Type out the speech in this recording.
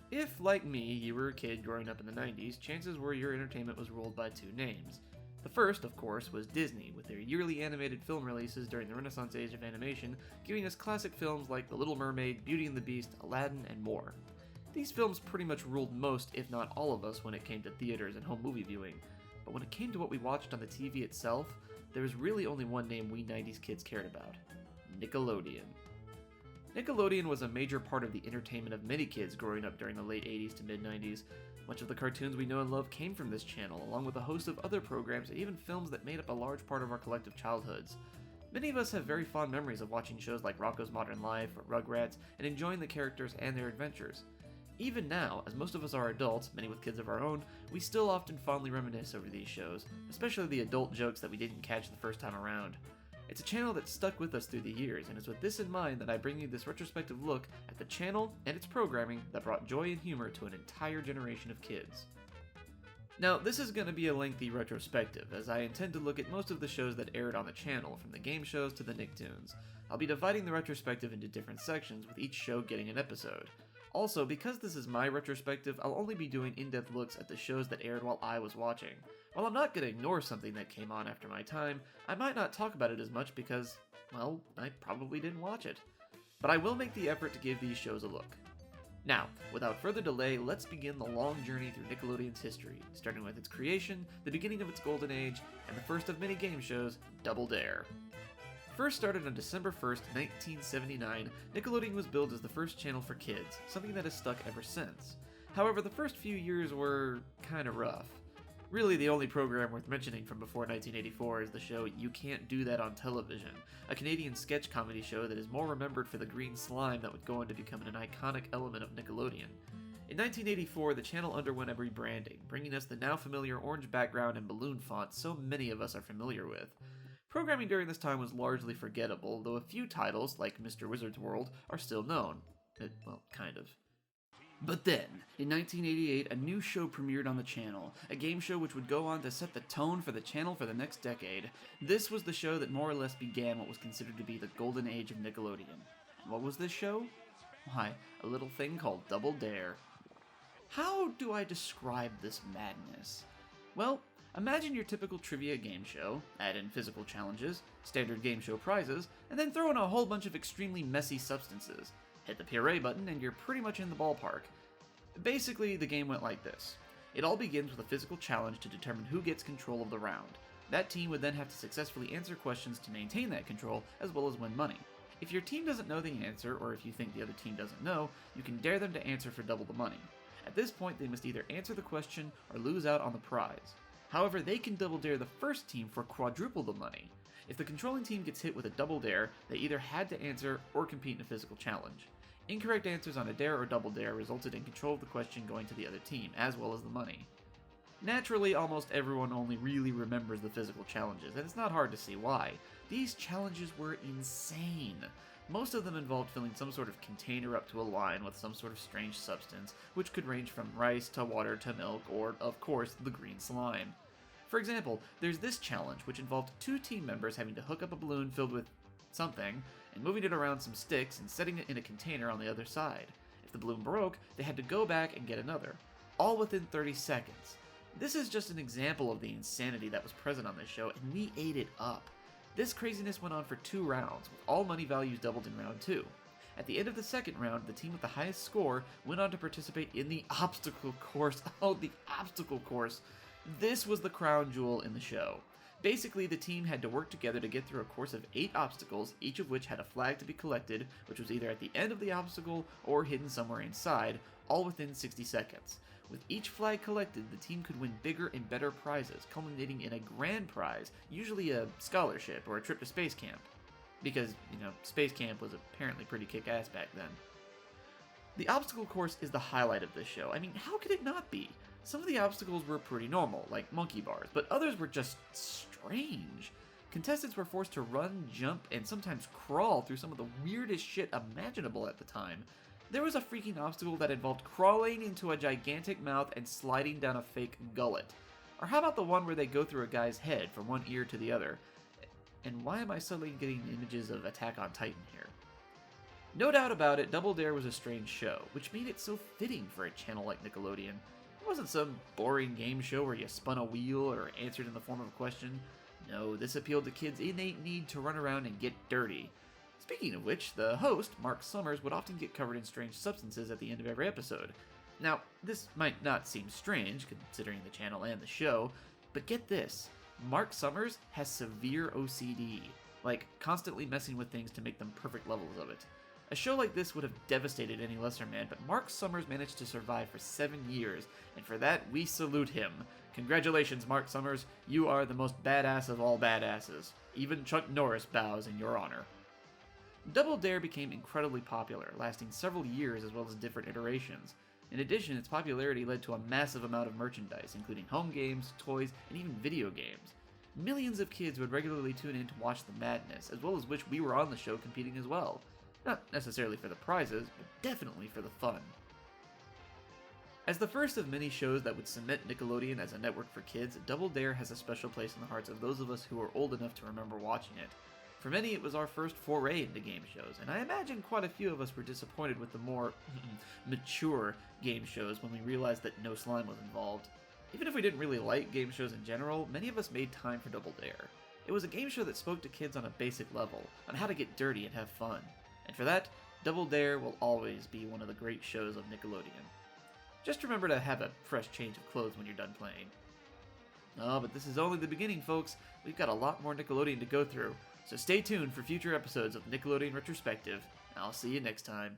If, like me, you were a kid growing up in the 90s, chances were your entertainment was ruled by two names. The first, of course, was Disney, with their yearly animated film releases during the Renaissance age of animation, giving us classic films like The Little Mermaid, Beauty and the Beast, Aladdin, and more. These films pretty much ruled most, if not all of us, when it came to theaters and home movie viewing. But when it came to what we watched on the TV itself, there was really only one name we 90s kids cared about: Nickelodeon. Nickelodeon was a major part of the entertainment of many kids growing up during the late 80s to mid 90s. Much of the cartoons we know and love came from this channel, along with a host of other programs and even films that made up a large part of our collective childhoods. Many of us have very fond memories of watching shows like Rocko's Modern Life or Rugrats and enjoying the characters and their adventures. Even now, as most of us are adults, many with kids of our own, we still often fondly reminisce over these shows, especially the adult jokes that we didn't catch the first time around. It's a channel that stuck with us through the years, and it's with this in mind that I bring you this retrospective look at the channel and its programming that brought joy and humor to an entire generation of kids. Now, this is going to be a lengthy retrospective, as I intend to look at most of the shows that aired on the channel, from the game shows to the Nicktoons. I'll be dividing the retrospective into different sections, with each show getting an episode. Also, because this is my retrospective, I'll only be doing in-depth looks at the shows that aired while I was watching. While I'm not going to ignore something that came on after my time, I might not talk about it as much because, well, I probably didn't watch it. But I will make the effort to give these shows a look. Now, without further delay, let's begin the long journey through Nickelodeon's history, starting with its creation, the beginning of its golden age, and the first of many game shows, Double Dare. First started on December 1st, 1979, Nickelodeon was billed as the first channel for kids, something that has stuck ever since. However, the first few years were kinda rough. Really, the only program worth mentioning from before 1984 is the show You Can't Do That on Television, a Canadian sketch comedy show that is more remembered for the green slime that would go on to become an iconic element of Nickelodeon. In 1984, the channel underwent a rebranding, bringing us the now familiar orange background and balloon font so many of us are familiar with. Programming during this time was largely forgettable, though a few titles, like Mr. Wizard's World, are still known. Well, kind of. But then, in 1988, a new show premiered on the channel, a game show which would go on to set the tone for the channel for the next decade. This was the show that more or less began what was considered to be the golden age of Nickelodeon. And what was this show? Why, a little thing called Double Dare. How do I describe this madness? Well, imagine your typical trivia game show, add in physical challenges, standard game show prizes, and then throw in a whole bunch of extremely messy substances. Hit the puree button and you're pretty much in the ballpark. Basically, the game went like this. It all begins with a physical challenge to determine who gets control of the round. That team would then have to successfully answer questions to maintain that control, as well as win money. If your team doesn't know the answer, or if you think the other team doesn't know, you can dare them to answer for double the money. At this point, they must either answer the question or lose out on the prize. However, they can double dare the first team for quadruple the money. If the controlling team gets hit with a double dare, they either had to answer or compete in a physical challenge. Incorrect answers on a dare or double dare resulted in control of the question going to the other team, as well as the money. Naturally, almost everyone only really remembers the physical challenges, and it's not hard to see why. These challenges were insane. Most of them involved filling some sort of container up to a line with some sort of strange substance, which could range from rice to water to milk, or, of course, the green slime. For example, there's this challenge, which involved two team members having to hook up a balloon filled with something, and moving it around some sticks and setting it in a container on the other side. If the balloon broke, they had to go back and get another, all within 30 seconds. This is just an example of the insanity that was present on this show, and we ate it up. This craziness went on for 2 rounds, with all money values doubled in round 2. At the end of the second round, the team with the highest score went on to participate in the obstacle course. Oh, the obstacle course. This was the crown jewel in the show. Basically, the team had to work together to get through a course of 8 obstacles, each of which had a flag to be collected, which was either at the end of the obstacle or hidden somewhere inside, all within 60 seconds. With each flag collected, the team could win bigger and better prizes, culminating in a grand prize, usually a scholarship or a trip to space camp. Because, space camp was apparently pretty kick-ass back then. The obstacle course is the highlight of this show. I mean, how could it not be? Some of the obstacles were pretty normal, like monkey bars, but others were just strange. Contestants were forced to run, jump, and sometimes crawl through some of the weirdest shit imaginable at the time. There was a freaking obstacle that involved crawling into a gigantic mouth and sliding down a fake gullet. Or how about the one where they go through a guy's head from one ear to the other? And why am I suddenly getting images of Attack on Titan here? No doubt about it, Double Dare was a strange show, which made it so fitting for a channel like Nickelodeon. It wasn't some boring game show where you spun a wheel or answered in the form of a question. No, this appealed to kids' innate need to run around and get dirty. Speaking of which, the host, Marc Summers, would often get covered in strange substances at the end of every episode. Now, this might not seem strange, considering the channel and the show, but get this, Marc Summers has severe OCD, like constantly messing with things to make them perfect levels of it. A show like this would have devastated any lesser man, but Marc Summers managed to survive for 7 years, and for that, we salute him. Congratulations, Marc Summers, you are the most badass of all badasses. Even Chuck Norris bows in your honor. Double Dare became incredibly popular, lasting several years as well as different iterations. In addition, its popularity led to a massive amount of merchandise, including home games, toys, and even video games. Millions of kids would regularly tune in to watch the madness, as well as wish we were on the show competing as well. Not necessarily for the prizes, but definitely for the fun. As the first of many shows that would cement Nickelodeon as a network for kids, Double Dare has a special place in the hearts of those of us who are old enough to remember watching it. For many, it was our first foray into game shows, and I imagine quite a few of us were disappointed with the more mature game shows when we realized that no slime was involved. Even if we didn't really like game shows in general, many of us made time for Double Dare. It was a game show that spoke to kids on a basic level, on how to get dirty and have fun. And for that, Double Dare will always be one of the great shows of Nickelodeon. Just remember to have a fresh change of clothes when you're done playing. Oh, but this is only the beginning, folks. We've got a lot more Nickelodeon to go through, so stay tuned for future episodes of Nickelodeon Retrospective. I'll see you next time.